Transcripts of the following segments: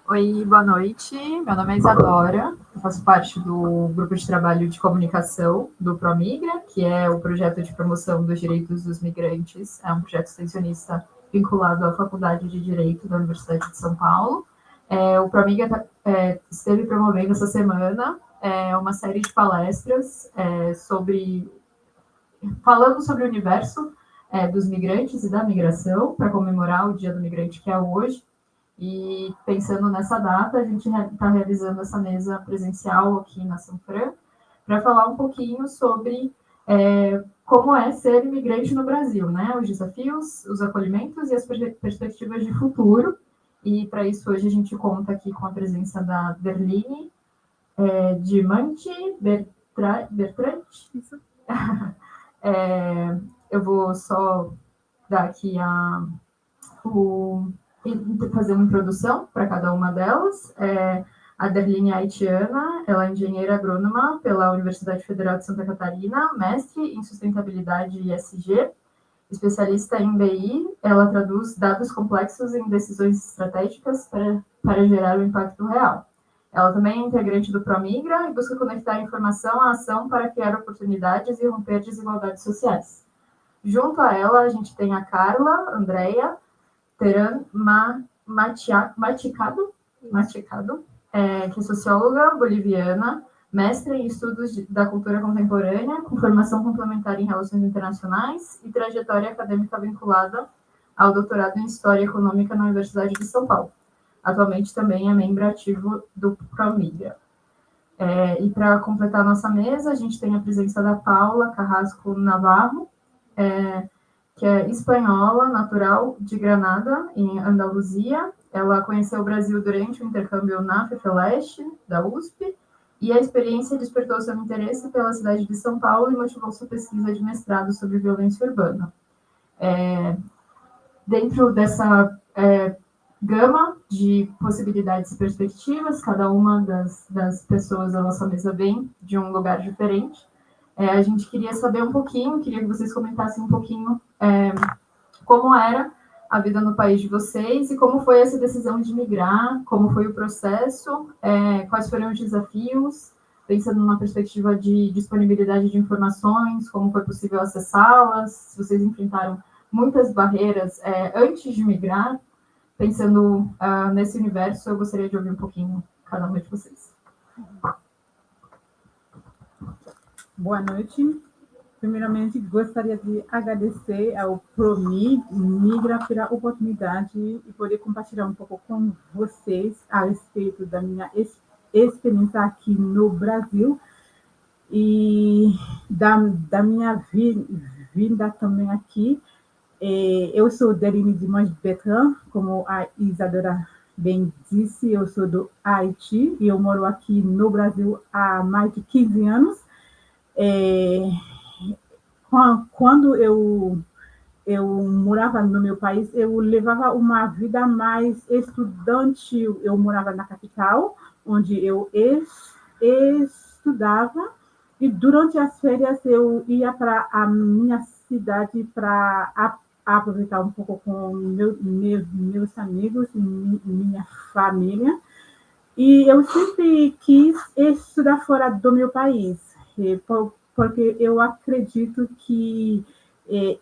Oi, boa noite. Meu nome é Isadora, eu faço parte do grupo de trabalho de comunicação do Promigra, que é o projeto de promoção dos direitos dos migrantes. É um projeto extensionista vinculado à Faculdade de Direito da Universidade de São Paulo. O Promigra esteve promovendo essa semana uma série de palestras falando sobre o universo dos migrantes e da migração, para comemorar o Dia do Migrante, que é hoje. E pensando nessa data, a gente está realizando essa mesa presencial aqui na Sanfran para falar um pouquinho sobre como é ser imigrante no Brasil, né? Os desafios, os acolhimentos e as perspectivas de futuro. E para isso hoje a gente conta aqui com a presença da Berline Diamante Bertrand. Isso. Eu vou só dar aqui fazer uma introdução para cada uma delas. A Derline Haitiana, ela é engenheira agrônoma pela Universidade Federal de Santa Catarina, mestre em sustentabilidade e ESG, especialista em BI, ela traduz dados complexos em decisões estratégicas para gerar o impacto real. Ela também é integrante do Promigra e busca conectar a informação à ação para criar oportunidades e romper desigualdades sociais. Junto a ela, a gente tem a Carla Andrea Teran Machicado, que é socióloga boliviana, mestre em estudos da cultura contemporânea, com formação complementar em relações internacionais e trajetória acadêmica vinculada ao doutorado em História Econômica na Universidade de São Paulo. Atualmente também é membro ativo do Promigra. E para completar a nossa mesa, a gente tem a presença da Paula Carrasco Navarro, que é espanhola, natural de Granada, em Andaluzia. Ela conheceu o Brasil durante o intercâmbio na FEFELESH, da USP, e a experiência despertou seu interesse pela cidade de São Paulo e motivou sua pesquisa de mestrado sobre violência urbana. Dentro dessa gama de possibilidades e perspectivas, cada uma das pessoas da nossa mesa vem de um lugar diferente. A gente queria saber um pouquinho, queria que vocês comentassem um pouquinho como era a vida no país de vocês e como foi essa decisão de migrar, como foi o processo, quais foram os desafios, pensando numa perspectiva de disponibilidade de informações, como foi possível acessá-las, se vocês enfrentaram muitas barreiras antes de migrar. Pensando nesse universo, eu gostaria de ouvir um pouquinho cada uma de vocês. Boa noite. Primeiramente, gostaria de agradecer ao Promigra pela oportunidade de poder compartilhar um pouco com vocês a respeito da minha experiência aqui no Brasil e da minha vinda também aqui. Eu sou Derline Diamante Bertrand, como a Isadora bem disse, eu sou do Haiti e eu moro aqui no Brasil há mais de 15 anos. Quando eu morava no meu país, eu levava uma vida mais estudantil. Eu morava na capital, onde eu estudava, e durante as férias eu ia para a minha cidade para aproveitar um pouco com meus amigos e minha família. E eu sempre quis estudar fora do meu país, porque eu acredito que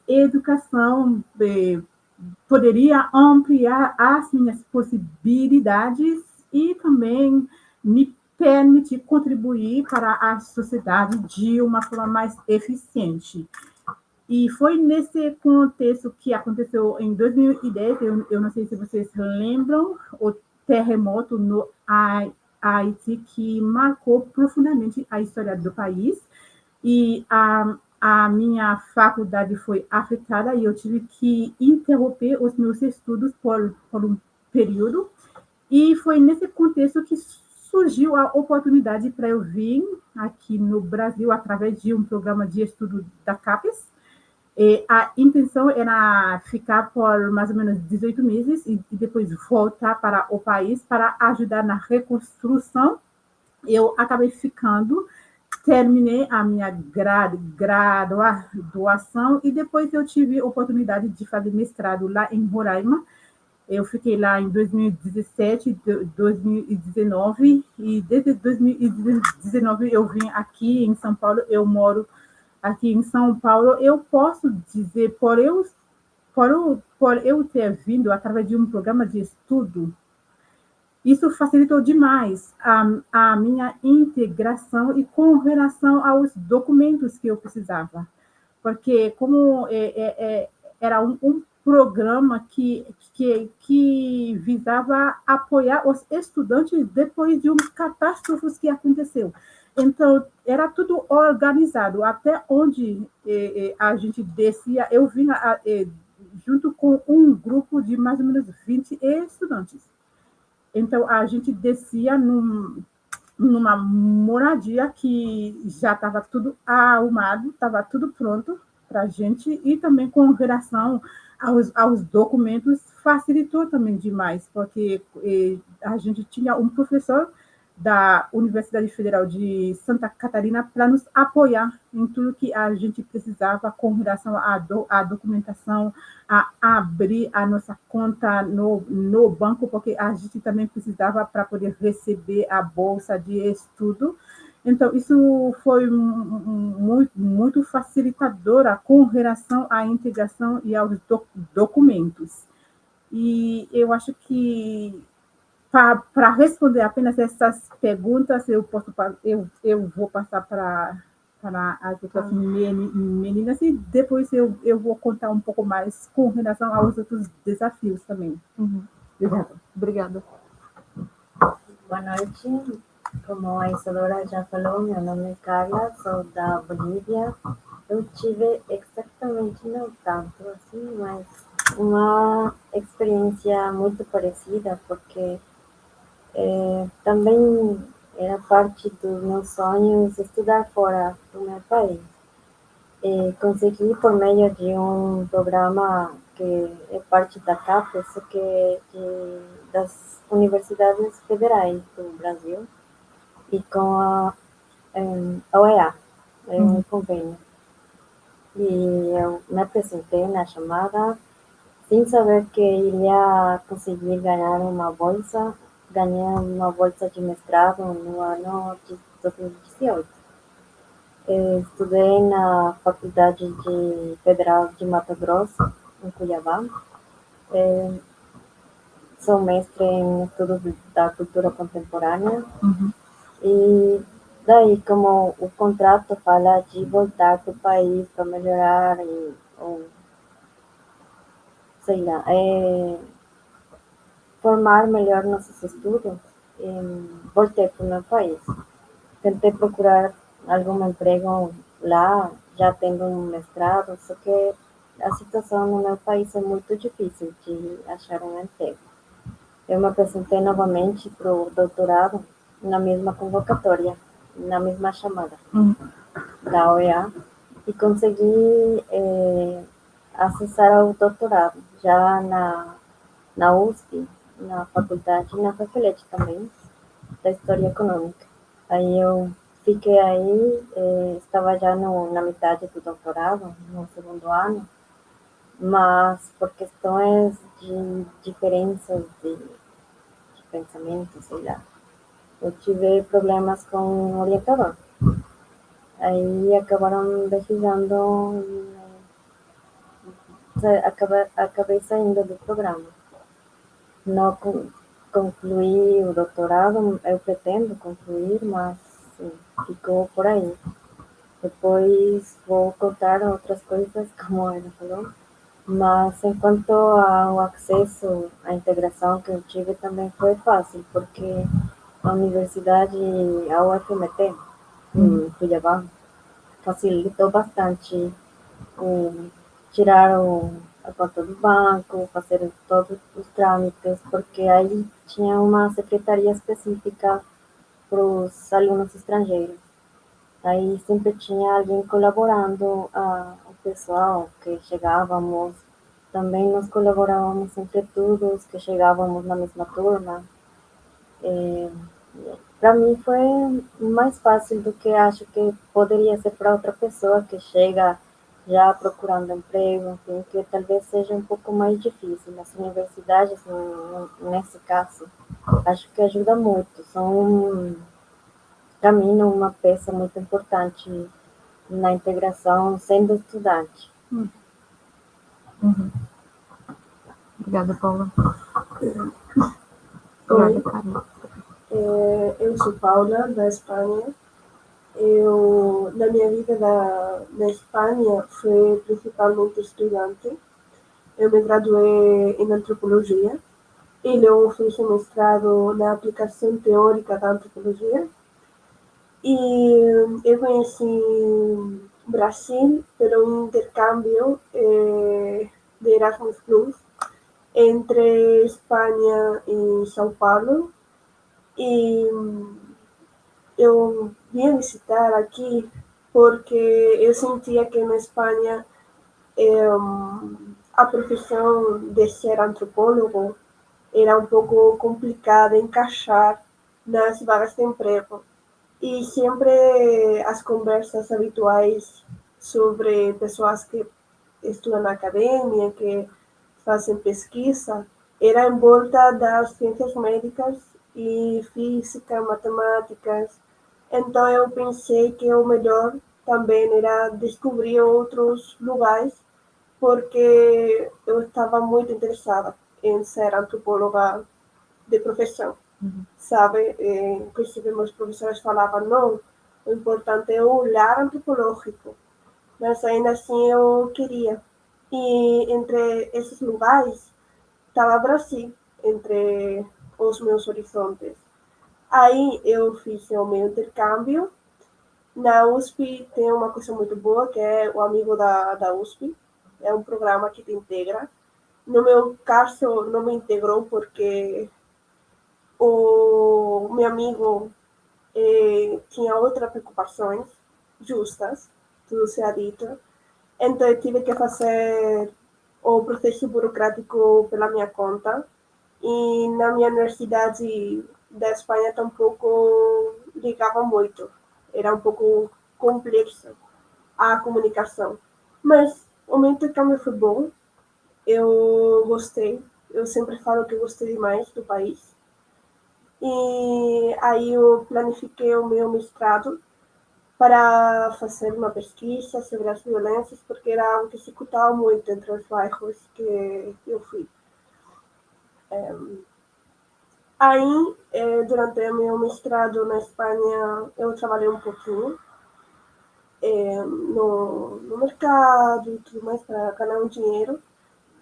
educação poderia ampliar as minhas possibilidades e também me permitir contribuir para a sociedade de uma forma mais eficiente. E foi nesse contexto que aconteceu em 2010, eu não sei se vocês lembram, o terremoto no Haiti, que marcou profundamente a história do país. E a minha faculdade foi afetada e eu tive que interromper os meus estudos por um período. E foi nesse contexto que surgiu a oportunidade para eu vir aqui no Brasil através de um programa de estudo da CAPES. A intenção era ficar por mais ou menos 18 meses e depois voltar para o país para ajudar na reconstrução. Eu acabei ficando, terminei a minha graduação e depois eu tive a oportunidade de fazer mestrado lá em Roraima. Eu fiquei lá em 2017, 2019, e desde 2019 eu vim aqui em São Paulo, eu moro aqui em São Paulo. Eu posso dizer, por eu ter vindo através de um programa de estudo, isso facilitou demais a minha integração e com relação aos documentos que eu precisava. Porque como era um programa que visava apoiar os estudantes depois de umas catástrofes que aconteceu. Então, era tudo organizado. Até onde a gente descia, eu vinha junto com um grupo de mais ou menos 20 estudantes. Então, a gente descia numa moradia que já estava tudo arrumado, estava tudo pronto para a gente, e também com relação aos documentos, facilitou também demais, porque a gente tinha um professor da Universidade Federal de Santa Catarina para nos apoiar em tudo que a gente precisava com relação à documentação, a abrir a nossa conta no banco, porque a gente também precisava para poder receber a bolsa de estudo. Então, isso foi muito facilitadora com relação à integração e aos documentos. E eu acho que para responder apenas essas perguntas, eu vou passar para as outras meninas, e depois eu vou contar um pouco mais com relação aos outros desafios também. Obrigada. Boa noite. Como a Isadora já falou, meu nome é Carla, sou da Bolívia. Eu tive exatamente, não tanto assim, mas uma experiência muito parecida, porque também era parte dos meus sonhos estudar fora do meu país. Consegui por meio de um programa que é parte da CAPES, que é das universidades federais do Brasil, e com a UEA, é um convênio. E eu me apresentei na chamada sem saber que iria conseguir ganhar uma bolsa. Ganhei uma bolsa de mestrado no ano de 2018. Estudei na Faculdade Federal de Mato Grosso, em Cuiabá. Sou mestre em estudos da cultura contemporânea. E daí, como o contrato fala de voltar para o país para melhorar, ou sei lá, formar melhor nossos estudos, voltei para o meu país. Tentei procurar algum emprego lá, já tendo um mestrado, só que a situação no meu país é muito difícil de achar um emprego. Eu me apresentei novamente para o doutorado na mesma convocatória, na mesma chamada da OEA, e consegui acessar ao doutorado, já na USP, na faculdade, na Facilete também, da História Econômica. Aí eu fiquei aí, estava já na metade do doutorado, no segundo ano, mas por questões de diferenças de pensamento, sei lá, eu tive problemas com o orientador. Aí acabaram decisando, acabei saindo do programa. Não concluí o doutorado, eu pretendo concluir, mas sim, ficou por aí. Depois vou contar outras coisas, como ela falou. Mas enquanto ao acesso à integração que eu tive, também foi fácil, porque a universidade, a UFMT, em Cuiabá, facilitou bastante tirar a conta do banco, fazer todos os trâmites, porque aí tinha uma secretaria específica para os alunos estrangeiros. Aí sempre tinha alguém colaborando, o pessoal que chegávamos, também nós colaborávamos entre todos, que chegávamos na mesma turma. Para mim foi mais fácil do que acho que poderia ser para outra pessoa que chega já procurando emprego, enfim, que talvez seja um pouco mais difícil. As universidades, nesse caso, acho que ajuda muito. São, para mim, uma peça muito importante na integração sendo estudante. Uhum. Obrigada, Paula. Oi, Carla. eu sou Paula, da Espanha. Na minha vida na Espanha, fui principalmente estudante. Eu me graduei em antropologia e logo fiz um mestrado na aplicação teórica da antropologia. E eu conheci o Brasil por um intercâmbio de Erasmus Plus entre Espanha e São Paulo. E eu vim visitar aqui porque eu sentia que na Espanha a profissão de ser antropólogo era um pouco complicada de encaixar nas vagas de emprego. E sempre as conversas habituais sobre pessoas que estudam na academia, que fazem pesquisa, era em volta das ciências médicas e física, matemáticas. Então eu pensei que o melhor também era descobrir outros lugares, porque eu estava muito interessada em ser antropóloga de profissão, sabe? Inclusive meus professores falavam, não, o importante é o olhar antropológico, mas ainda assim eu queria. E entre esses lugares estava Brasil, entre os meus horizontes. Aí eu fiz o meu intercâmbio. Na USP tem uma coisa muito boa, que é o Amigo da USP. É um programa que te integra. No meu caso, não me integrou porque o meu amigo tinha outras preocupações justas, tudo se ha dito. Então eu tive que fazer o processo burocrático pela minha conta. E na minha universidade da Espanha tampouco ligava muito. Era um pouco complexo a comunicação. Mas o meu intercâmbio foi bom. Eu gostei. Eu sempre falo que eu gostei demais do país. E aí eu planifiquei o meu mestrado para fazer uma pesquisa sobre as violências, porque era algo que se escutava muito entre os bairros que eu fui. Aí, durante o meu mestrado na Espanha, eu trabalhei um pouquinho no mercado e tudo mais para ganhar um dinheiro.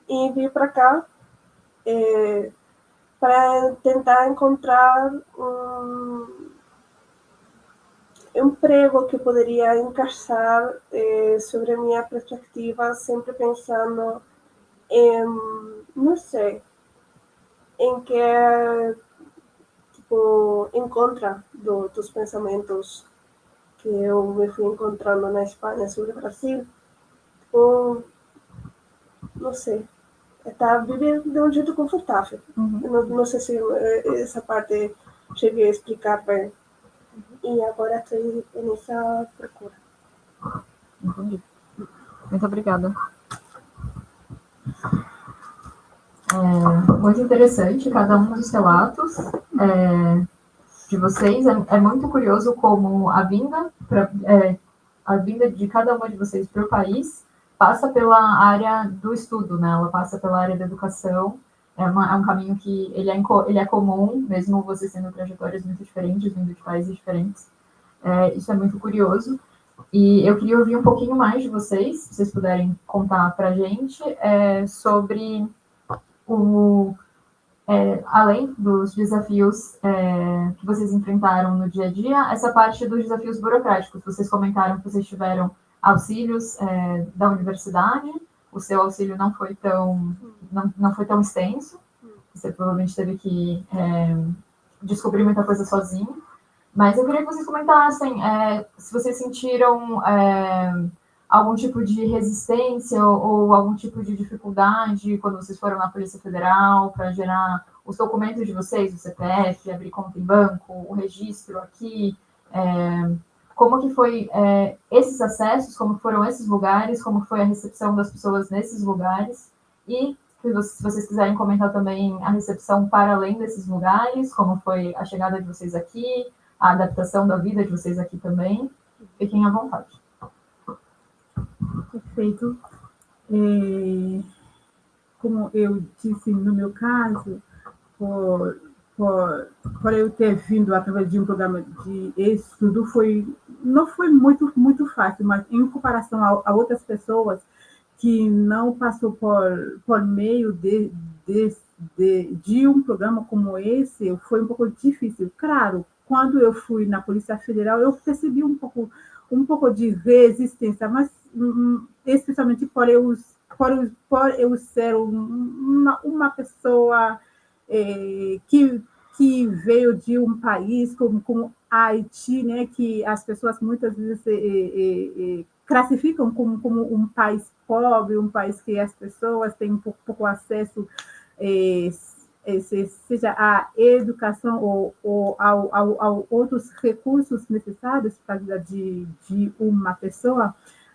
E vim para cá para tentar encontrar um emprego que poderia encaixar sobre a minha perspectiva, sempre pensando em, não sei, em que tipo, em contra dos pensamentos que eu me fui encontrando na Espanha sobre o Brasil, ou, não sei, está vivendo de um jeito confortável. Não sei se essa parte cheguei a explicar bem. E agora estou nessa procura. Entendi. Muito obrigada. Muito interessante cada um dos relatos de vocês. É muito curioso como a vinda de cada uma de vocês para o país passa pela área do estudo, né? Ela passa pela área da educação. É um caminho que ele é comum, mesmo vocês tendo trajetórias muito diferentes, vindo de países diferentes. Isso é muito curioso. E eu queria ouvir um pouquinho mais de vocês, se vocês puderem contar para a gente, sobre além dos desafios que vocês enfrentaram no dia a dia, essa parte dos desafios burocráticos. Vocês comentaram que vocês tiveram auxílios da universidade, o seu auxílio não foi tão extenso, você provavelmente teve que descobrir muita coisa sozinho, mas eu queria que vocês comentassem se vocês sentiram algum tipo de resistência ou algum tipo de dificuldade quando vocês foram na Polícia Federal para gerar os documentos de vocês, o CPF, abrir conta em banco, o registro aqui, como que foi esses acessos, como foram esses lugares, como foi a recepção das pessoas nesses lugares, e se vocês quiserem comentar também a recepção para além desses lugares, como foi a chegada de vocês aqui, a adaptação da vida de vocês aqui também, fiquem à vontade. Perfeito. Como eu disse no meu caso, por, por eu ter vindo através de um programa de estudo, não foi muito fácil, mas em comparação a outras pessoas que não passou por meio de um programa como esse, foi um pouco difícil. Claro, quando eu fui na Polícia Federal, eu percebi um pouco de resistência, mas especialmente por eu ser uma pessoa que veio de um país como Haiti, né, que as pessoas muitas vezes classificam como um país pobre, um país que as pessoas têm pouco acesso, seja à educação ou a outros recursos necessários para a vida de uma pessoa.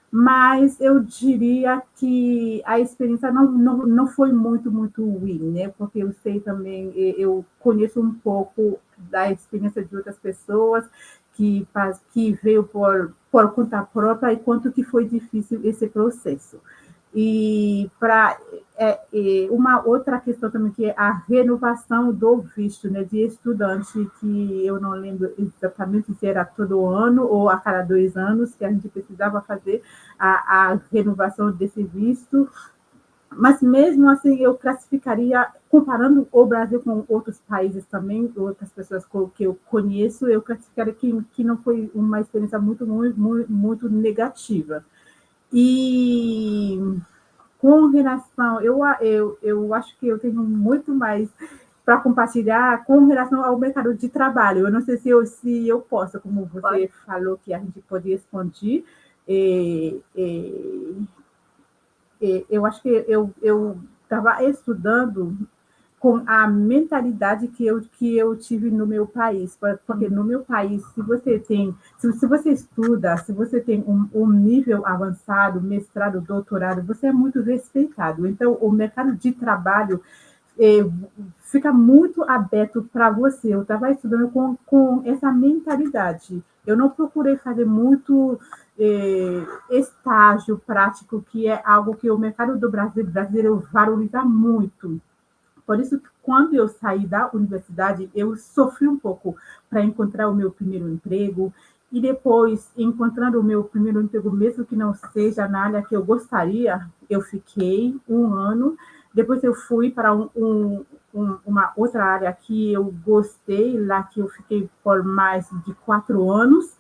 Mas eu diria que a experiência não foi muito ruim, né? Porque eu sei também, eu conheço um pouco da experiência de outras pessoas que veio por conta própria e quanto que foi difícil esse processo. E uma outra questão também, que é a renovação do visto, né, de estudante, que eu não lembro exatamente se era todo ano ou a cada 2 anos que a gente precisava fazer a renovação desse visto. Mas mesmo assim, eu classificaria, comparando o Brasil com outros países também, outras pessoas que eu conheço, eu classificaria que não foi uma experiência muito negativa. E com relação, eu acho que eu tenho muito mais para compartilhar com relação ao mercado de trabalho. Eu não sei se eu posso, como você falou que a gente pode expandir. Eu acho que eu estava estudando com a mentalidade que eu tive no meu país, porque no meu país, se você estuda, se você tem um nível avançado, mestrado, doutorado, você é muito respeitado. Então, o mercado de trabalho fica muito aberto para você. Eu estava estudando com essa mentalidade. Eu não procurei fazer muito estágio prático, que é algo que o mercado do brasileiro valoriza muito. Por isso, quando eu saí da universidade, eu sofri um pouco para encontrar o meu primeiro emprego, e depois, encontrando o meu primeiro emprego, mesmo que não seja na área que eu gostaria, eu fiquei 1 ano. Depois eu fui para uma outra área que eu gostei, lá que eu fiquei por mais de 4 anos,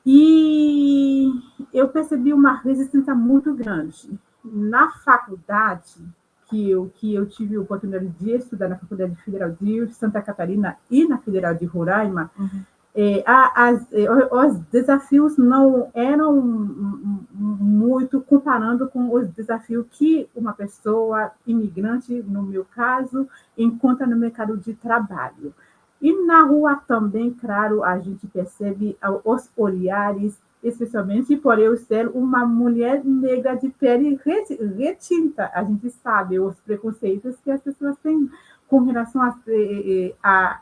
e eu percebi uma resistência muito grande. Na faculdade, que eu tive a oportunidade de estudar na Faculdade Federal de Santa Catarina e na Federal de Roraima, os desafios não eram muito comparando com os desafios que uma pessoa imigrante, no meu caso, encontra no mercado de trabalho. E na rua também, claro, a gente percebe os olhares, especialmente por eu ser uma mulher negra de pele retinta. A gente sabe os preconceitos que as pessoas têm com relação a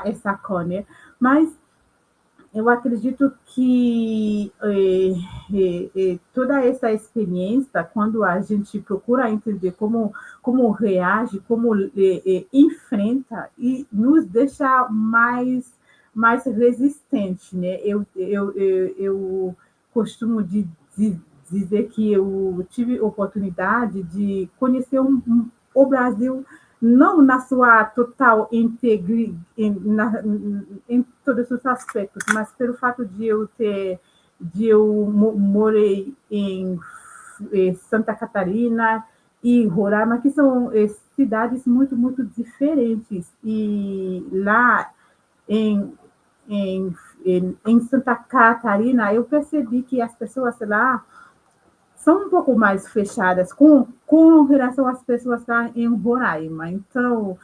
essa cor, né? Mas eu acredito que toda essa experiência, quando a gente procura entender como reage, como enfrenta, e nos deixa mais resistente, né? Eu costumo dizer que eu tive oportunidade de conhecer o Brasil não na sua total integridade, em todos os aspectos, mas pelo fato de eu morei em Santa Catarina e Roraima, que são cidades muito diferentes. E lá em Santa Catarina, eu percebi que as pessoas lá são um pouco mais fechadas com relação às pessoas lá em Roraima. Então,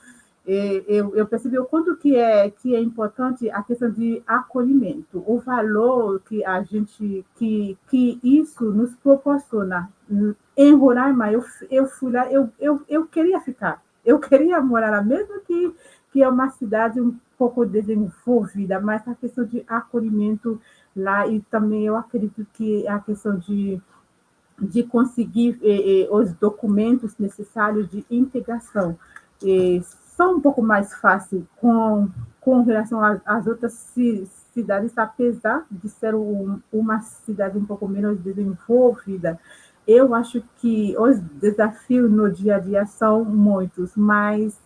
eu percebi o quanto que é importante a questão de acolhimento, o valor que a gente, que isso nos proporciona. Em Roraima, eu fui lá, eu queria ficar, eu queria morar lá, mesmo que é uma cidade um pouco desenvolvida, mas a questão de acolhimento lá, e também eu acredito que a questão de conseguir os documentos necessários de integração são um pouco mais fáceis com relação às outras cidades, apesar de ser uma cidade um pouco menos desenvolvida. Eu acho que os desafios no dia a dia são muitos, mas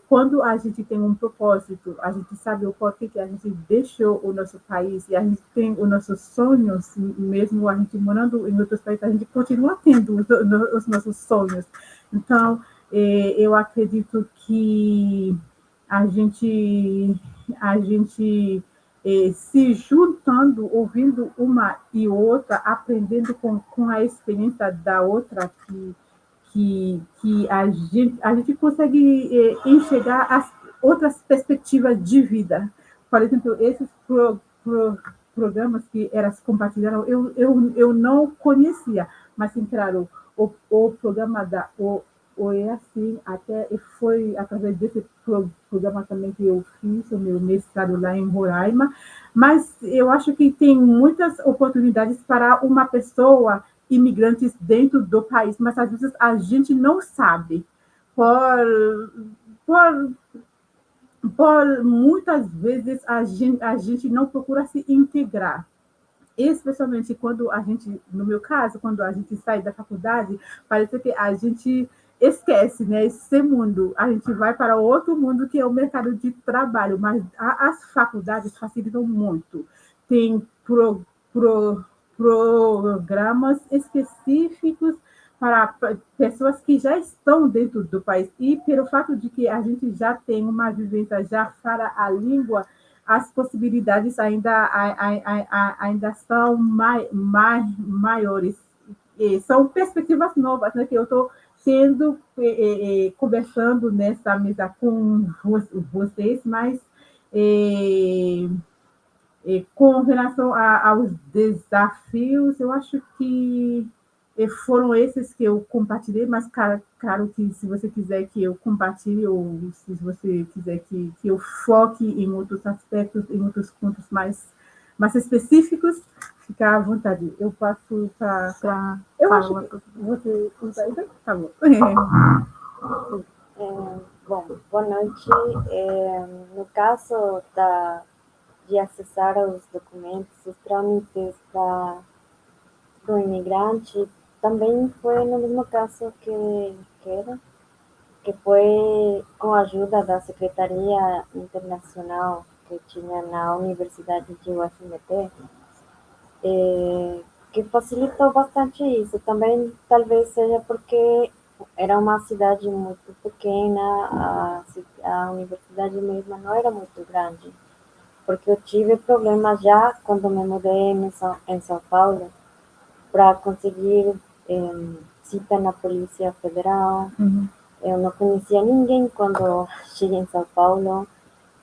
quando a gente tem um propósito, a gente sabe o porquê que a gente deixou o nosso país e a gente tem os nossos sonhos, mesmo a gente morando em outros países, a gente continua tendo os nossos sonhos. Então, eu acredito que a gente, se juntando, ouvindo uma e outra, aprendendo com a experiência da outra, que a gente consegue enxergar as outras perspectivas de vida. Por exemplo, esses programas que elas compartilharam, eu não conhecia, mas entraram o programa da OEAC, até foi através desse programa também que eu fiz o meu mestrado lá em Roraima, mas eu acho que tem muitas oportunidades para uma pessoa imigrantes dentro do país, mas às vezes a gente não sabe, por, por muitas vezes a gente não procura se integrar, especialmente quando a gente, no meu caso, quando a gente sai da faculdade, parece que a gente esquece, né, esse mundo, a gente vai para outro mundo que é o mercado de trabalho, mas as faculdades facilitam muito, tem pro, programas específicos para pessoas que já estão dentro do país, e pelo fato de que a gente já tem uma vivência, já fala a língua, as possibilidades ainda são maiores. E são perspectivas novas, né, que eu estou sendo conversando nessa mesa com vocês, mas com relação aos desafios, eu acho que foram esses que eu compartilhei, mas claro que se você quiser que eu compartilhe, ou se você quiser que eu foque em outros aspectos, em outros pontos mais específicos, fica à vontade. Eu passo para... Eu acho que você... Tá bom. Bom, boa noite. No caso de acessar os documentos, os trâmites do imigrante, também foi no mesmo caso que foi com a ajuda da Secretaria Internacional que tinha na Universidade de UFMT, que facilitou bastante isso. Também talvez seja porque era uma cidade muito pequena, a universidade mesma não era muito grande, porque eu tive problemas já quando me mudei em São Paulo para conseguir cita na Polícia Federal. Eu não conhecia ninguém quando cheguei em São Paulo.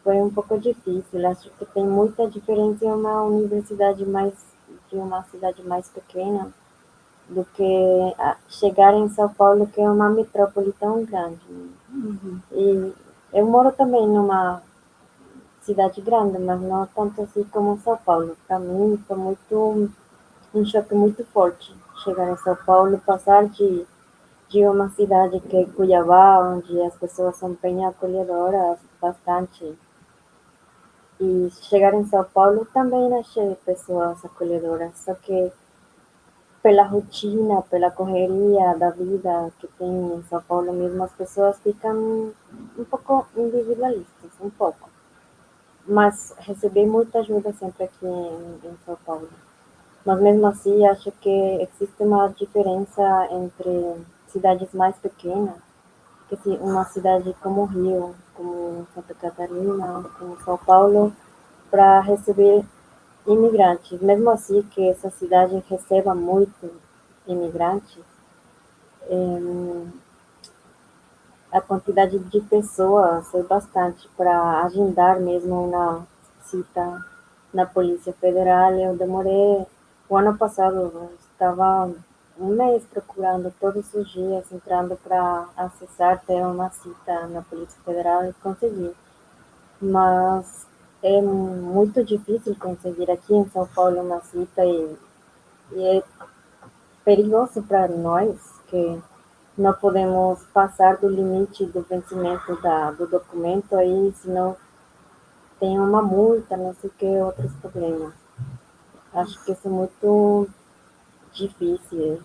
Foi um pouco difícil. Acho que tem muita diferença em uma universidade de uma cidade mais pequena do que chegar em São Paulo, que é uma metrópole tão grande. E eu moro também numa cidade grande, mas não tanto assim como São Paulo. Para mim foi um choque muito forte chegar em São Paulo, passar de uma cidade que é Cuiabá, onde as pessoas são bem acolhedoras, bastante. E chegar em São Paulo também achei pessoas acolhedoras, só que pela rotina, pela correria da vida que tem em São Paulo mesmo, as pessoas ficam um pouco individualistas, um pouco. Mas recebi muita ajuda sempre aqui em São Paulo. Mas mesmo assim, acho que existe uma diferença entre cidades mais pequenas, que uma cidade como Rio, como Santa Catarina, como São Paulo, para receber imigrantes. Mesmo assim que essa cidade receba muito imigrantes, a quantidade de pessoas é bastante para agendar mesmo uma cita na Polícia Federal. Eu demorei, o ano passado, eu estava um mês procurando todos os dias, entrando para acessar, ter uma cita na Polícia Federal e consegui. Mas é muito difícil conseguir aqui em São Paulo uma cita e é perigoso para nós que não podemos passar do limite do vencimento do documento aí, senão tem uma multa, não sei o que, outros problemas. Acho que isso é muito difícil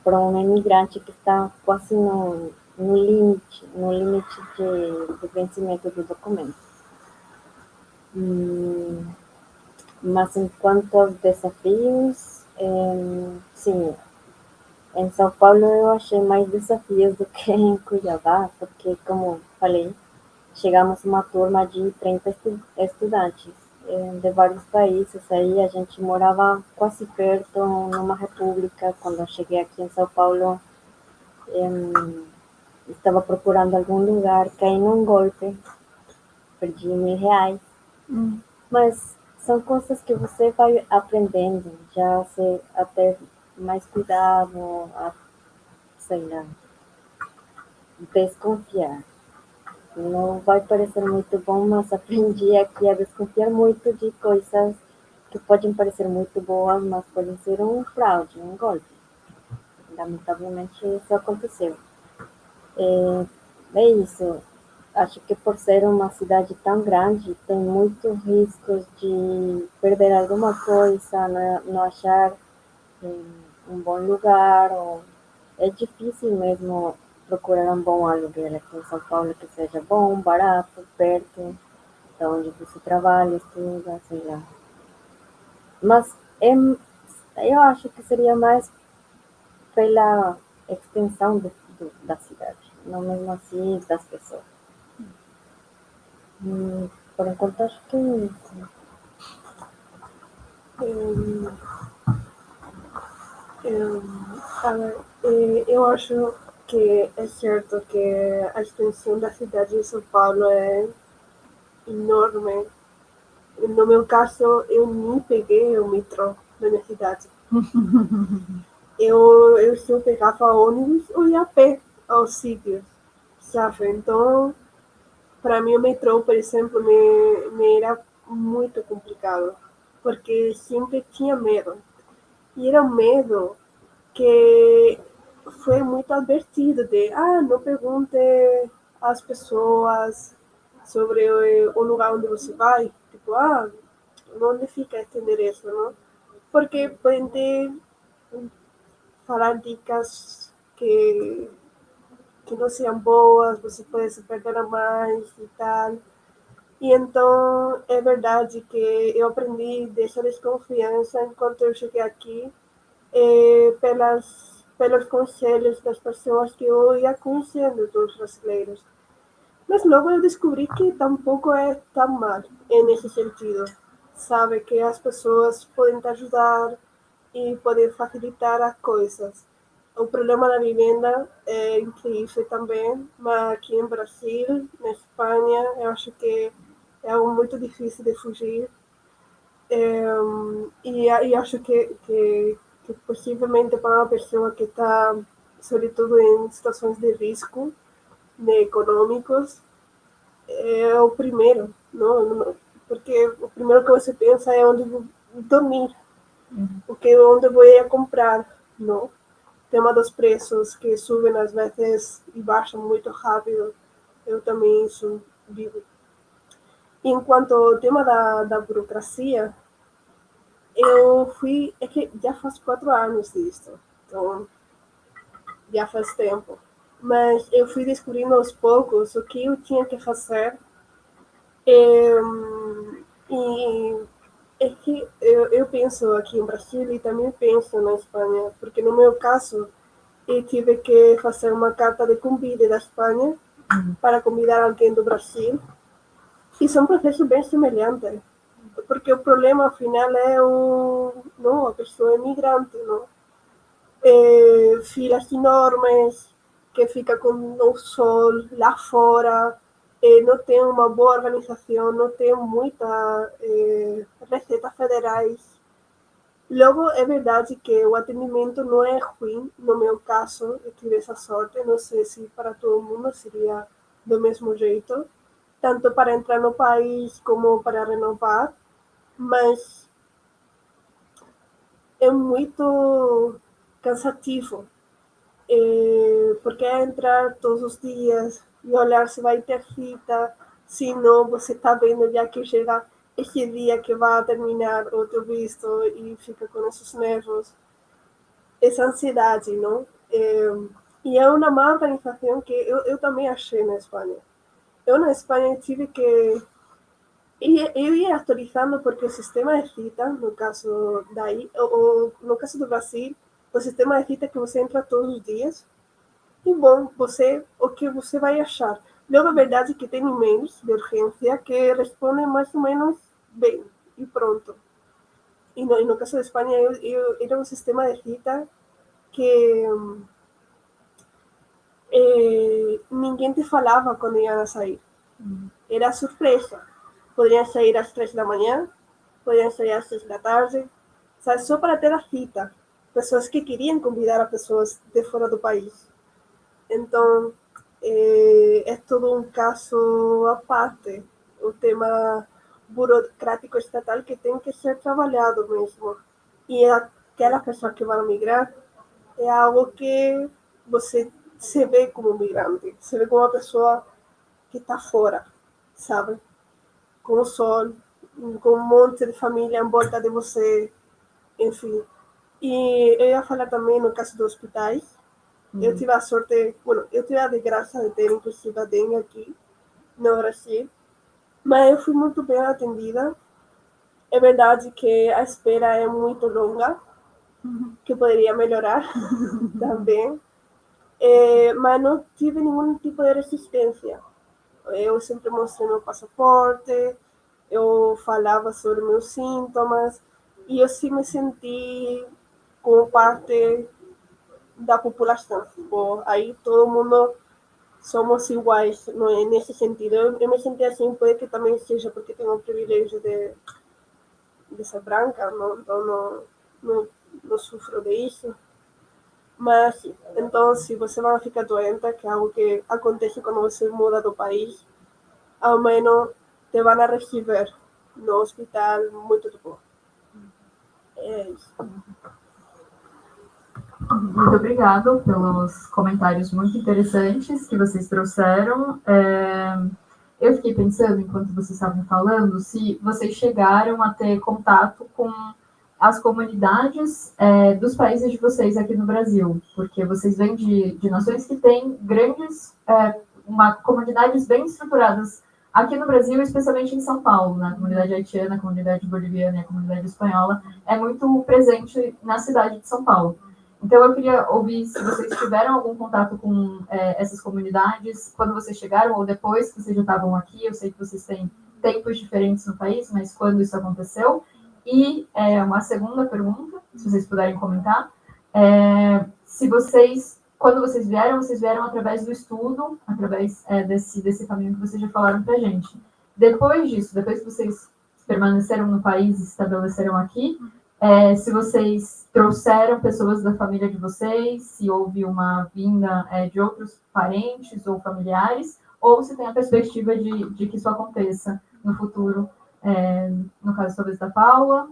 para um imigrante que está quase no limite de vencimento do documento. Mas enquanto aos desafios, sim, em São Paulo eu achei mais desafios do que em Cuiabá, porque, como falei, chegamos uma turma de 30 estudantes de vários países. Aí a gente morava quase perto, numa república. Quando eu cheguei aqui em São Paulo, estava procurando algum lugar, caí num golpe, perdi R$ 1.000. Mas são coisas que você vai aprendendo, já você até mais cuidado, sei lá, desconfiar. Não vai parecer muito bom, mas aprendi aqui a desconfiar muito de coisas que podem parecer muito boas, mas podem ser um fraude, um golpe. Lamentavelmente isso aconteceu. É isso. Acho que por ser uma cidade tão grande, tem muitos riscos de perder alguma coisa, não achar um bom lugar. É difícil mesmo procurar um bom aluguel aqui em São Paulo que seja bom, barato, perto de onde você trabalha, estuda, sei lá. Mas eu acho que seria mais pela extensão da cidade, não mesmo assim das pessoas. Por enquanto, acho que é isso. Eu acho que é certo que a extensão da cidade de São Paulo é enorme. No meu caso, eu nem peguei o metrô da minha cidade. Eu só pegava ônibus ou ia a pé aos sítios, sabe? Então, para mim, o metrô, por exemplo, me era muito complicado, porque sempre tinha medo. E era um medo que foi muito advertido de, não pergunte às pessoas sobre o lugar onde você vai, tipo, onde fica este endereço, não? Porque podem ter falar dicas que não sejam boas, você pode se perder a mais e tal. E então é verdade que eu aprendi dessa desconfiança enquanto eu cheguei aqui, pelos conselhos das pessoas que eu ia conhecendo dos brasileiros. Mas logo eu descobri que tampouco é tão mal nesse sentido. Sabe que as pessoas podem te ajudar e podem facilitar as coisas. O problema da vivenda é incrível também, mas aqui em Brasil, na Espanha, eu acho que é algo muito difícil de fugir. E acho que possivelmente para uma pessoa que está, sobretudo em situações de risco, né, econômicos, é o primeiro, não? Porque o primeiro que você pensa é onde vou dormir, porque onde vou ir a comprar, não? O tema dos preços que subem às vezes e baixam muito rápido, eu também isso vivo. Enquanto ao tema da burocracia, é que já faz 4 anos disso, então já faz tempo. Mas eu fui descobrindo aos poucos o que eu tinha que fazer. E é que eu penso aqui em Brasil e também penso na Espanha, porque no meu caso eu tive que fazer uma carta de convite da Espanha para convidar alguém do Brasil. E são processos bem semelhantes, porque o problema afinal é não, a pessoa imigrante, não? Filas enormes, que fica com o sol lá fora, não tem uma boa organização, não tem muitas receitas federais. Logo, é verdade que o atendimento não é ruim, no meu caso, eu tive essa sorte, não sei se para todo mundo seria do mesmo jeito, tanto para entrar no país como para renovar, mas é muito cansativo, porque é entrar todos os dias e olhar se vai ter fita, se não, você está vendo já que chega esse dia que vai terminar o teu visto e fica com esses nervos, essa ansiedade, não? E é uma má organização que eu também achei na Espanha. Eu na Espanha tive que... Eu ia atualizando porque o sistema de cita, no caso daí, ou no caso do Brasil, o sistema de cita é que você entra todos os dias. E bom, o que você vai achar? Logo, a verdade é que tem e-mails de urgência que respondem mais ou menos bem, e pronto. E no caso da Espanha, era um sistema de cita que ninguém te falava quando ia sair. Era surpresa. Poderiam sair às 3 da manhã, poderiam sair às 6 da tarde, sabe? Só para ter a cita. Pessoas que queriam convidar a pessoas de fora do país. Então, é todo um caso à parte, o tema burocrático estatal que tem que ser trabalhado mesmo. E aquela pessoa que vai migrar é algo que você se vê como migrante, se vê como uma pessoa que está fora, sabe? Com o sol, com um monte de família em volta de você, enfim. E eu ia falar também no caso dos hospitais. Eu tive a sorte, eu tive a desgraça de ter inclusive a dengue aqui no Brasil, mas eu fui muito bem atendida. É verdade que a espera é muito longa, que poderia melhorar também, mas não tive nenhum tipo de resistência. Eu sempre mostrei meu passaporte, eu falava sobre meus sintomas, e eu sim me senti como parte da população. Bom, aí todo mundo somos iguais, não é? Nesse sentido. Eu me senti assim, pode que também seja porque tenho o privilégio de ser branca, não, então não sofro disso. Mas, então, se você vai ficar doente, que é algo que acontece quando você muda do país, ao menos te vão receber no hospital muito de boa. É isso. Muito obrigada pelos comentários muito interessantes que vocês trouxeram. Eu fiquei pensando, enquanto vocês estavam falando, se vocês chegaram a ter contato com as comunidades dos países de vocês aqui no Brasil, porque vocês vêm de nações que têm grandes, comunidades bem estruturadas aqui no Brasil, especialmente em São Paulo, né? A comunidade haitiana, a comunidade boliviana e a comunidade espanhola é muito presente na cidade de São Paulo. Então, eu queria ouvir se vocês tiveram algum contato com essas comunidades, quando vocês chegaram ou depois que vocês já estavam aqui. Eu sei que vocês têm tempos diferentes no país, mas quando isso aconteceu? E uma segunda pergunta, se vocês puderem comentar, se vocês, quando vocês vieram através do estudo, através desse caminho que vocês já falaram para a gente. Depois disso, depois que vocês permaneceram no país e se estabeleceram aqui, se vocês trouxeram pessoas da família de vocês, se houve uma vinda de outros parentes ou familiares, ou se tem a perspectiva de que isso aconteça no futuro, no caso talvez da Paula,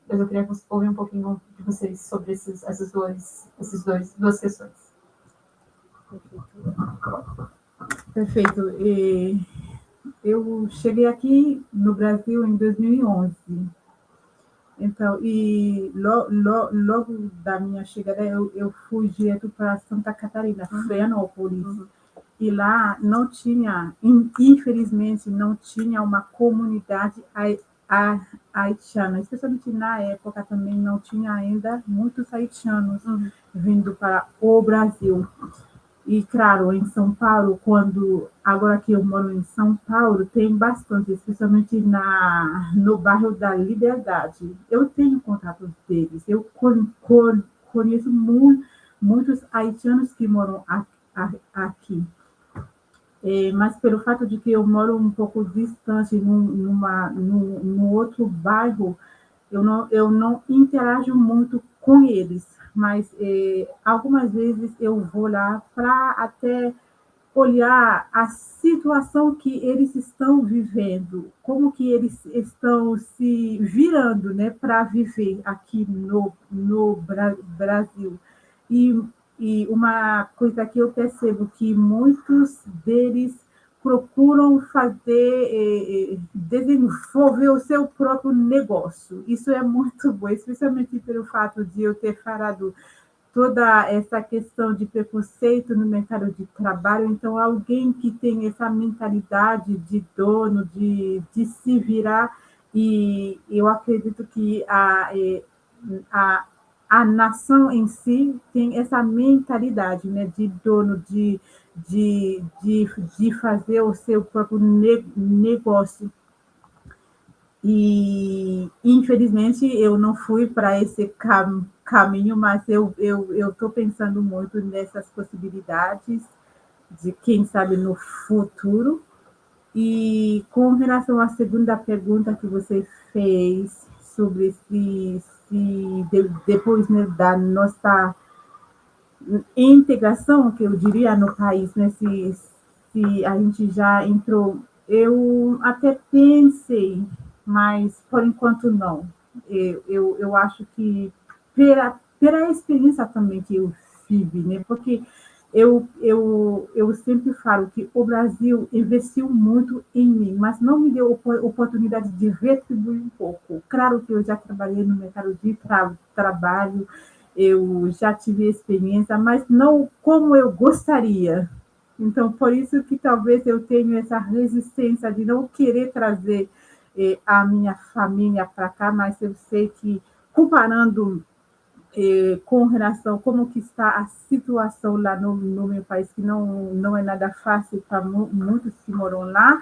mas eu queria ouvir um pouquinho de vocês sobre essas duas questões. Perfeito. Eu cheguei aqui no Brasil em 2011. Então, e logo da minha chegada, eu fui direto para Santa Catarina, Florianópolis. E lá não tinha, infelizmente, não tinha uma comunidade haitiana. Especialmente na época também não tinha ainda muitos haitianos vindo para o Brasil. E, claro, em São Paulo, agora que eu moro em São Paulo, tem bastante, especialmente no bairro da Liberdade. Eu tenho contatos deles, eu conheço muitos haitianos que moram aqui. Mas pelo fato de que eu moro um pouco distante, num outro bairro, eu não interajo muito com eles, mas algumas vezes eu vou lá para até olhar a situação que eles estão vivendo, como que eles estão se virando, né, para viver aqui no Brasil. E, e uma coisa que eu percebo que muitos deles procuram desenvolver o seu próprio negócio. Isso é muito bom, especialmente pelo fato de eu ter falado toda essa questão de preconceito no mercado de trabalho. Então, alguém que tem essa mentalidade de dono, de se virar, e eu acredito que a, a nação em si tem essa mentalidade, né, de dono, de fazer o seu próprio negócio. E, infelizmente, eu não fui para esse caminho, mas eu estou pensando muito nessas possibilidades de, quem sabe, no futuro. E com relação à segunda pergunta que você fez sobre depois, né, da nossa integração, que eu diria, no país, né, se a gente já entrou, eu até pensei, mas por enquanto não. Eu acho que pela experiência também que eu tive, né, porque eu sempre falo que o Brasil investiu muito em mim, mas não me deu oportunidade de retribuir um pouco. Claro que eu já trabalhei no mercado de trabalho, eu já tive experiência, mas não como eu gostaria. Então, por isso que talvez eu tenha essa resistência de não querer trazer a minha família para cá, mas eu sei que, comparando com relação a como que está a situação lá no meu país, que não é nada fácil para muitos que moram lá,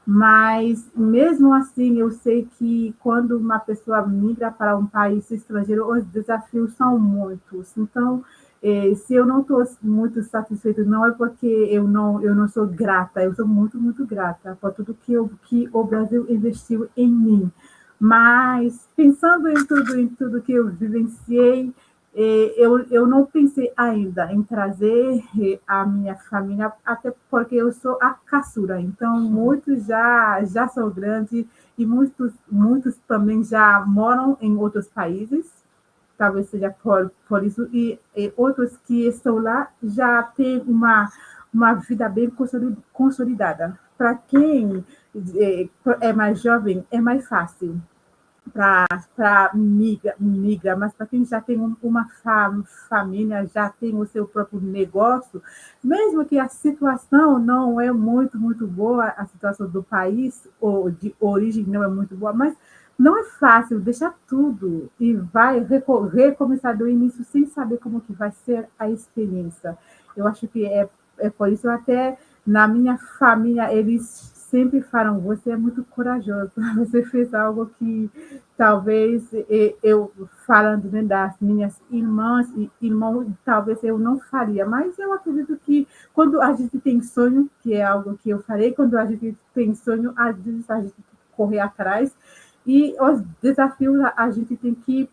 mas mesmo assim eu sei que quando uma pessoa migra para um país estrangeiro, os desafios são muitos. Então, se eu não estou muito satisfeita, não é porque eu não sou grata, eu sou muito, muito grata por tudo que o Brasil investiu em mim. Mas, pensando em tudo que eu vivenciei, eu não pensei ainda em trazer a minha família, até porque eu sou a caçula, então muitos já são grandes e muitos também já moram em outros países, talvez seja por isso, e outros que estão lá já têm uma vida bem consolidada. Para quem é mais jovem, é mais fácil para migra, mas para quem já tem uma família, já tem o seu próprio negócio, mesmo que a situação não é muito, muito boa, a situação do país ou de origem não é muito boa, mas não é fácil deixar tudo e vai recomeçar do início sem saber como que vai ser a experiência. Eu acho que é por isso até na minha família eles sempre falam, você é muito corajoso, você fez algo que talvez eu, falando, né, das minhas irmãs e irmãos, talvez eu não faria, mas eu acredito que quando a gente tem sonho, que é algo que eu farei, quando a gente tem sonho, às vezes a gente tem que correr atrás, e os desafios a gente tem que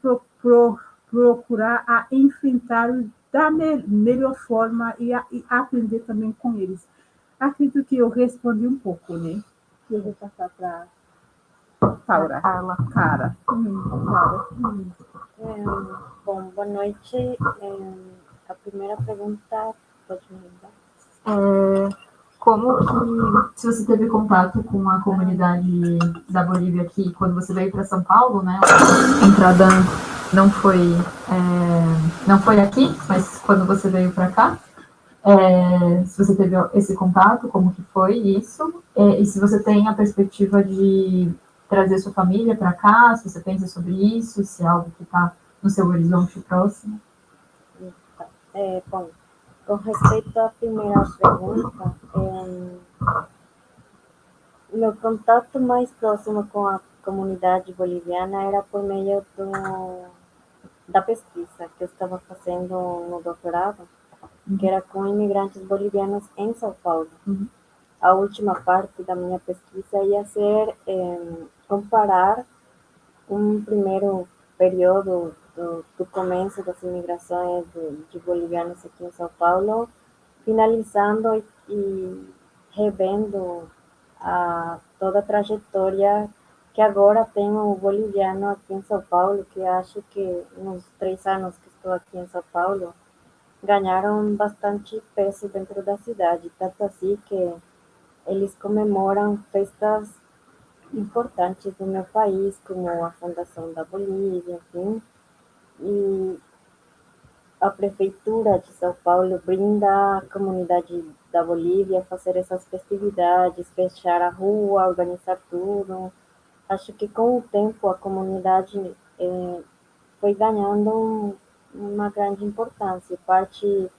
procurar a enfrentar da melhor forma e aprender também com eles. Acredito que eu respondi um pouco, né? Eu vou passar para Paula. Cara. Paula. Bom, boa noite. A primeira pergunta, pode me lembrar? Como que, se você teve contato com a comunidade da Bolívia aqui, quando você veio para São Paulo, né? A entrada não foi, não foi aqui, mas quando você veio para cá, se você teve esse contato, como que foi isso, e se você tem a perspectiva de trazer sua família para cá, se você pensa sobre isso, se é algo que está no seu horizonte próximo. Bom, com respeito à primeira pergunta, meu contato mais próximo com a comunidade boliviana era por meio da pesquisa que eu estava fazendo no doutorado. que era com imigrantes bolivianos em São Paulo. Uhum. A última parte da minha pesquisa ia ser comparar um primeiro período do começo das imigrações de bolivianos aqui em São Paulo, finalizando e revendo toda a trajetória que agora tem o boliviano aqui em São Paulo, que acho que nos 3 anos que estou aqui em São Paulo, ganharam bastante peso dentro da cidade, tanto assim que eles comemoram festas importantes do meu país, como a fundação da Bolívia, enfim, e a prefeitura de São Paulo brinda à comunidade da Bolívia fazer essas festividades, fechar a rua, organizar tudo. Acho que com o tempo a comunidade foi ganhando uma grande importância, parte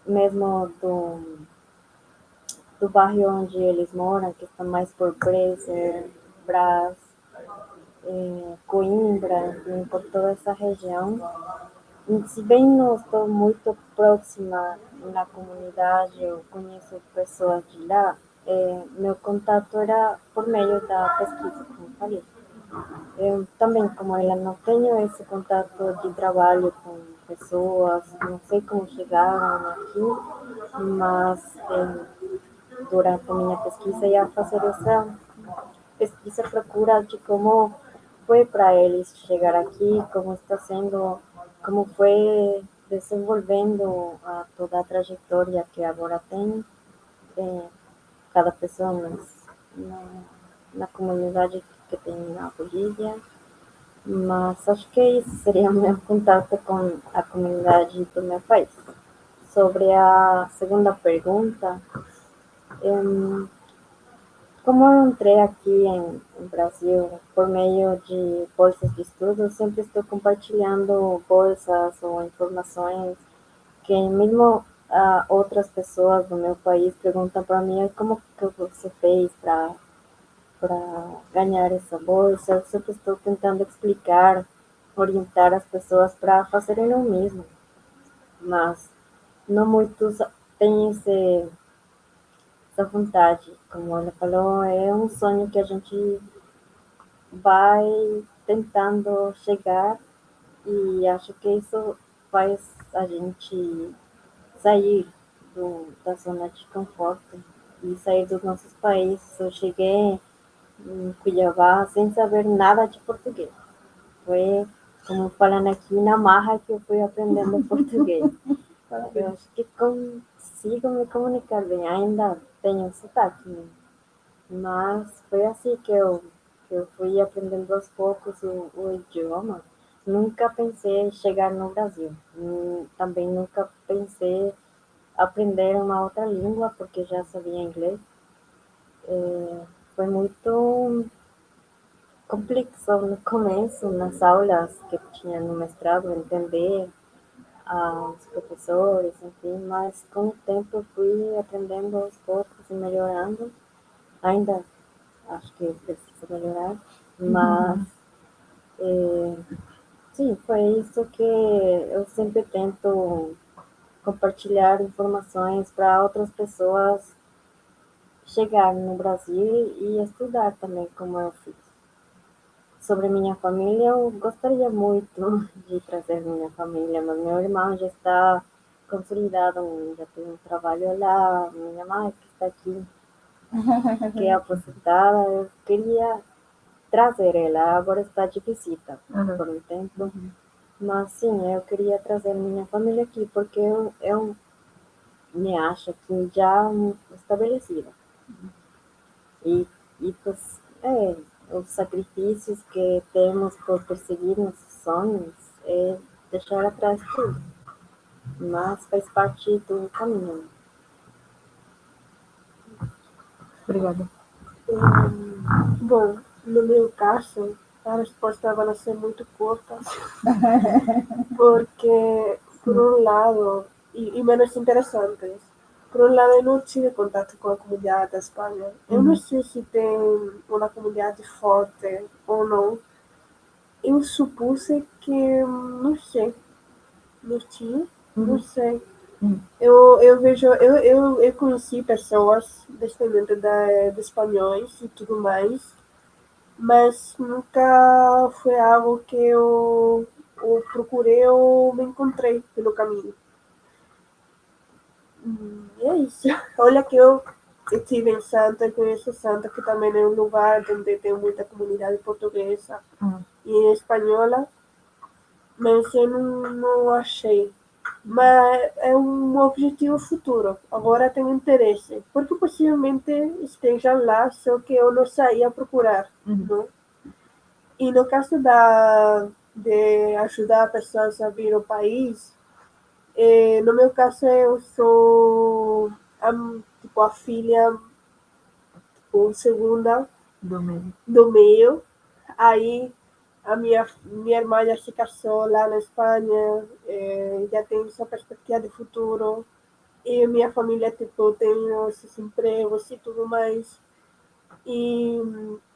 mesmo do bairro onde eles moram, que está mais por Bresser, Brás, Coimbra, enfim, por toda essa região. E se bem não estou muito próxima na comunidade, eu conheço pessoas de lá, meu contato era por meio da pesquisa, como falei. Eu também, como ela não tenho esse contato de trabalho com pessoas, não sei como chegaram aqui, mas durante a minha pesquisa ia fazer essa pesquisa procura de como foi para eles chegar aqui, como está sendo, como foi desenvolvendo toda a trajetória que agora tem cada pessoa na, na comunidade que tem na Bolívia. Mas acho que isso seria o meu contato com a comunidade do meu país. Sobre a segunda pergunta, como eu entrei aqui em Brasil por meio de bolsas de estudo, eu sempre estou compartilhando bolsas ou informações que mesmo outras pessoas do meu país perguntam para mim como que você fez para ganhar essa bolsa. Eu sempre estou tentando explicar, orientar as pessoas para fazerem o mesmo, mas não muitos têm essa vontade. Como ela falou, é um sonho que a gente vai tentando chegar e acho que isso faz a gente sair da zona de conforto e sair dos nossos países. Eu cheguei em Cuiabá sem saber nada de português. Foi, como falando aqui, na marra que eu fui aprendendo português. Eu acho que consigo me comunicar bem, ainda tenho sotaque, né? Mas foi assim que eu fui aprendendo aos poucos o idioma. Nunca pensei em chegar no Brasil. Também nunca pensei aprender uma outra língua, porque já sabia inglês. Foi muito complexo no começo, nas aulas que tinha no mestrado, entender os professores, enfim, mas com o tempo eu fui aprendendo aos poucos e melhorando. Ainda acho que precisa melhorar, mas sim, foi isso que eu sempre tento compartilhar informações para outras pessoas chegar no Brasil e estudar também, como eu fiz. Sobre minha família, eu gostaria muito de trazer minha família, mas meu irmão já está consolidado, já tem um trabalho lá, minha mãe que está aqui, que é aposentada, eu queria trazer ela, agora está de visita por um tempo, mas sim, eu queria trazer minha família aqui, porque eu me acho aqui já estabelecida. E pues, os sacrifícios que temos por perseguir nossos sonhos é deixar atrás tudo, mas faz parte do caminho. Obrigada. Bom, no meu caso, a resposta vai ser muito curta, porque, por um lado, e menos interessantes, por um lado, eu não tive contato com a comunidade da Espanha. Eu não sei se tem uma comunidade forte ou não. Eu supus que, não sei, não tinha, não sei. Eu vejo, eu conheci pessoas descendentes de espanhóis e tudo mais, mas nunca foi algo que eu procurei ou me encontrei pelo caminho. E é isso. Olha que eu estive em Santa, conheço Santa, que também é um lugar onde tem muita comunidade portuguesa e espanhola, mas eu não achei. Mas é um objetivo futuro. Agora tenho interesse, porque possivelmente esteja lá, só que eu não saí a procurar. Não? E no caso de ajudar pessoas a vir ao país, no meu caso eu sou tipo, a filha tipo, segunda Do meio. do meio. Aí a minha irmã já se casou lá na Espanha, já tem essa perspectiva de futuro. E minha família tipo, tem esses empregos e tudo mais. E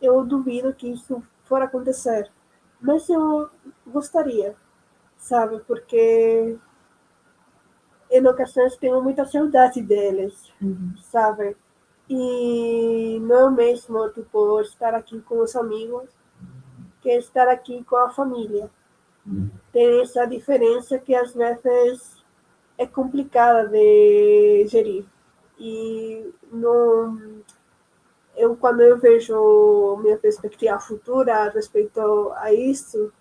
eu duvido que isso for acontecer. Mas eu gostaria, sabe? Porque em ocasiões tenho muita saudade deles, sabe? E não é o mesmo, tipo, estar aqui com os amigos que estar aqui com a família. Tem essa diferença que às vezes é complicada de gerir. E não, quando eu vejo minha perspectiva futura a respeito a isso,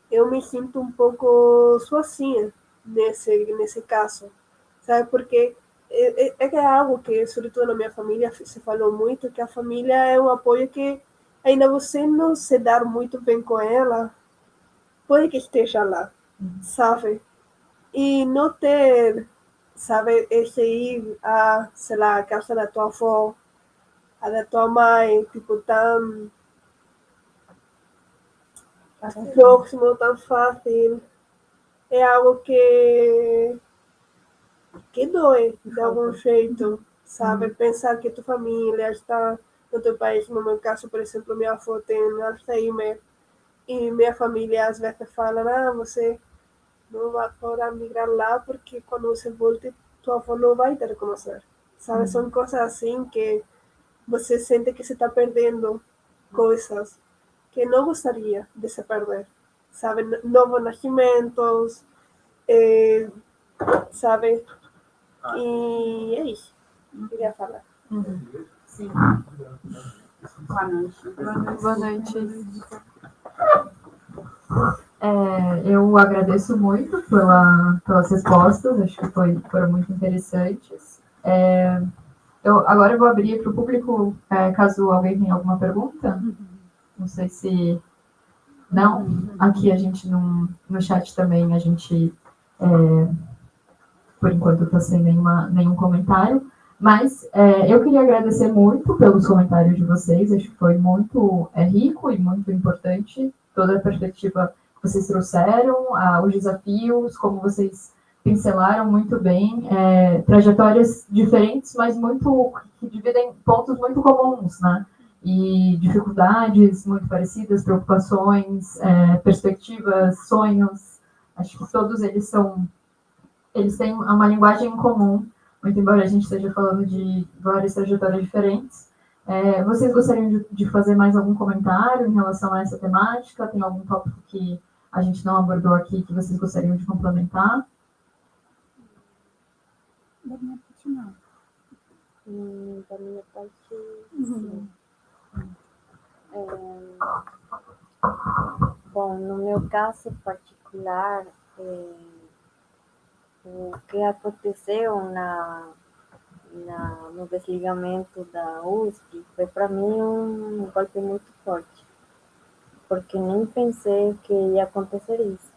eu me sinto um pouco sozinha nesse caso, sabe? Porque é algo que, sobretudo na minha família, se falou muito, que a família é um apoio que, ainda você não se dar muito bem com ela, pode que esteja lá, sabe? E não ter, sabe, esse ir a, sei lá, a casa da tua avó, a da tua mãe, tipo, tão próximo, tão fácil, é algo que dói de algum jeito, sabe? Pensar que tua família está no teu país, no meu caso, por exemplo, minha avó tem Alzheimer, e minha família às vezes fala, você não vai poder migrar lá porque quando você volte, tua avó não vai te reconhecer. Sabe? São coisas assim que você sente que se está perdendo coisas que não gostaria de se perder. Sabe? Novos nascimentos, sabe? E é isso que eu queria falar. Sim. Boa noite. Boa noite. Eu agradeço muito pelas respostas, acho que foram muito interessantes. Agora eu vou abrir para o público, caso alguém tenha alguma pergunta. Não sei se... Não, aqui a gente no chat também, a gente, por enquanto, está sem nenhum comentário. Mas eu queria agradecer muito pelos comentários de vocês, acho que foi muito rico e muito importante toda a perspectiva que vocês trouxeram, os desafios, como vocês pincelaram muito bem, trajetórias diferentes, mas que dividem pontos muito comuns, né? E dificuldades muito parecidas, preocupações, perspectivas, sonhos. Acho que todos eles têm uma linguagem em comum, muito embora a gente esteja falando de várias trajetórias diferentes. Vocês gostariam de fazer mais algum comentário em relação a essa temática? Tem algum tópico que a gente não abordou aqui que vocês gostariam de complementar? Da minha parte, não. Da minha parte, sim. Bom, no meu caso particular, o que aconteceu no desligamento da USP foi para mim um golpe muito forte, porque nem pensei que ia acontecer isso.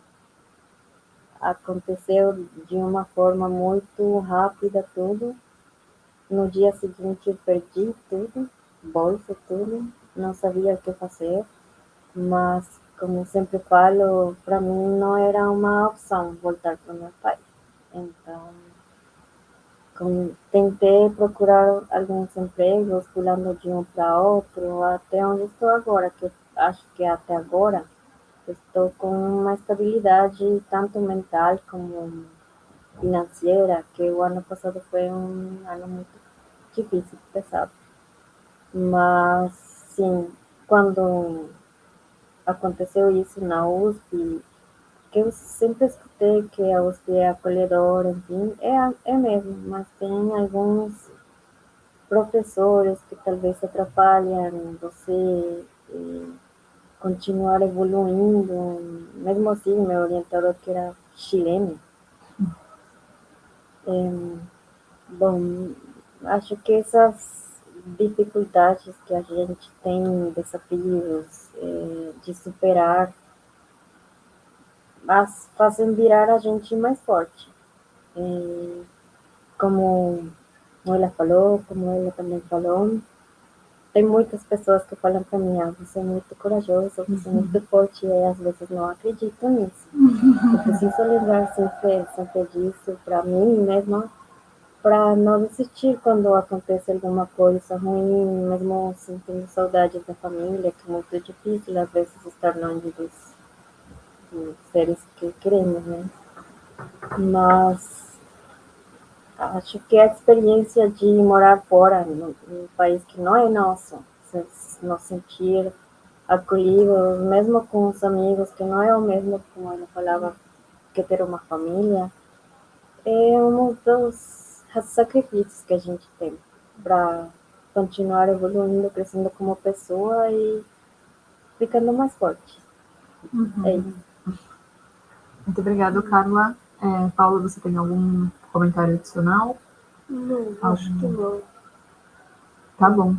Aconteceu de uma forma muito rápida tudo. No dia seguinte eu perdi tudo, bolsa, tudo, não sabia o que fazer, mas como sempre falo, para mim não era uma opção voltar para o meu país. Então, tentei procurar alguns empregos, pulando de um para outro, até onde estou agora, que acho que até agora estou com uma estabilidade tanto mental como financeira, que o ano passado foi um ano muito difícil, pesado. Mas, sim, quando aconteceu isso na USP, que eu sempre escutei que a USP é acolhedora, enfim, é mesmo, mas tem alguns professores que talvez atrapalham você continuar evoluindo. Mesmo assim, meu orientador, que era chileno, bom, acho que essas dificuldades que a gente tem, desafios de superar, mas fazem virar a gente mais forte. Como ela falou, como ela também falou, tem muitas pessoas que falam para mim, você é muito corajoso, você é muito forte, e às vezes não acredito nisso. Eu preciso lembrar sempre disso para mim mesma, para não desistir quando acontece alguma coisa ruim, mesmo sentindo saudade da família, que é muito difícil às vezes estar longe dos seres que queremos, né? Mas acho que a experiência de morar fora, num país que não é nosso, nos sentir acolhidos, mesmo com os amigos, que não é o mesmo, como ele falava, que ter uma família, é um dos sacrifícios que a gente tem para continuar evoluindo, crescendo como pessoa e ficando mais forte. É isso. Muito obrigada, Carla. Paula, você tem algum comentário adicional? Não, acho que não. Tá bom.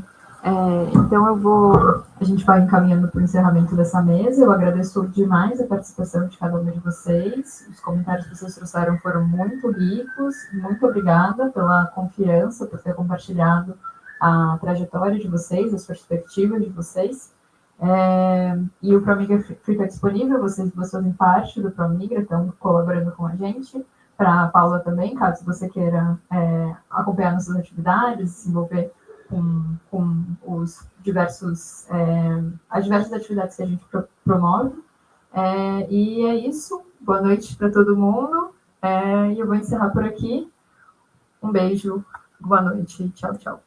Então a gente vai encaminhando para o encerramento dessa mesa. Eu agradeço demais a participação de cada um de vocês. Os comentários que vocês trouxeram foram muito ricos. Muito obrigada pela confiança, por ter compartilhado a trajetória de vocês, as perspectivas de vocês. E o Promigra fica disponível, vocês fazem parte do Promigra, estão colaborando com a gente. Para a Paula também, caso você queira acompanhar nossas atividades, se envolver com as diversas atividades que a gente promove. E é isso. Boa noite para todo mundo. E eu vou encerrar por aqui. Um beijo, boa noite, tchau, tchau.